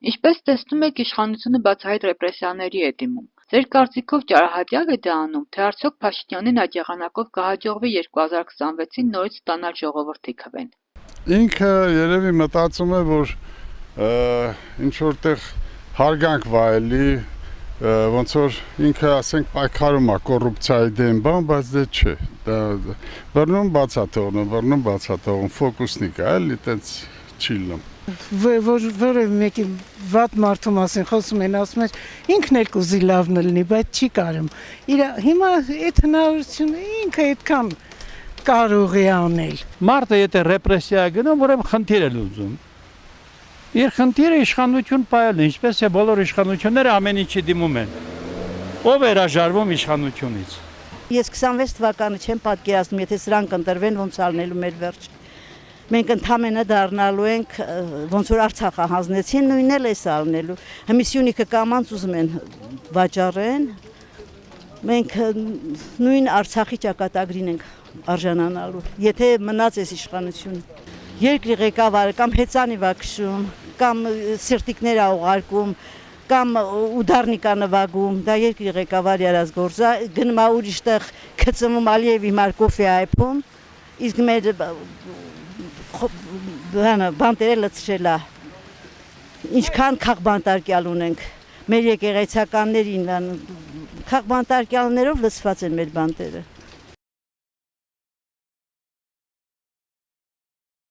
Ինչպես տեսնում եք, իշխանությունը բացահայտ ռեպրեսիաների է դիմում։ Ձեր կարծիքով ճարահատյալ է դա անում, թե արդյոք Փաշինյանին այդ եղանակով կհաջողվի 2026-ին նորից ստանալ ժողովրդի քվեն։ Ինքը երևի մտածում է, որ ինչ որտեղ հարգանք վայելի, ոնց որ ինքը ասենք պայքարում է կոռուպցիայի դեմ, բայց դե չէ։ Դա բռնում բացաթողնում, ֆոկուսնիկ է, էլի տենց չիլնում։ Որևէ մեկի վատ մարդու մասին խոսում են, ասում են ինքն էլ կուզի լավն լինի, բայց չի կարում։ Հիմա այդ հնարավորությունը ինքը այդքան կարող է անել։ Մարդը եթե ռեպրեսիա գնում, ուրեմն խնդիր է լուծում։ Իր խնդիրը իշխանություն պայելն է, ինչպես է բոլոր իշխանությունները ամեն ինչի դիմում են։ Ով է հրաժարվում իշխանությունից։ Ես 26 թվականը չեմ պատկերացնում, եթե սրանք ընտրվեն, ոնց ալնելու մեր վերջ։ Մենք ընդամենը դառնալու ենք, ոնց որ Արցախը հանձնեցին, նույնն էլ էս ալնելու։ Հմիսյունիքը կամանց ուզում են վաճառեն, մենք նույն Արցախի ճակատագրին ենք արժանանալու, եթե մնաց այս իշխանությունը։ Երկրի ղեկավարը կամ հեծանիվ է քշում, կամ սիրտիկներ է ուղարկում, կամ ուդարնիկ է նվագում, դա երկրի ղեկավարի արած գործ է, գնում է ուրիշ տեղ քծվում Ալիևի համար կոֆե այփում, իսկ մեր բանտերը լցրել է, ինչքան քաղբանտարկյալ ունենք, մեր եկեղեցականներին, քաղբանտարկյալներով լցված են մեր բանտերը։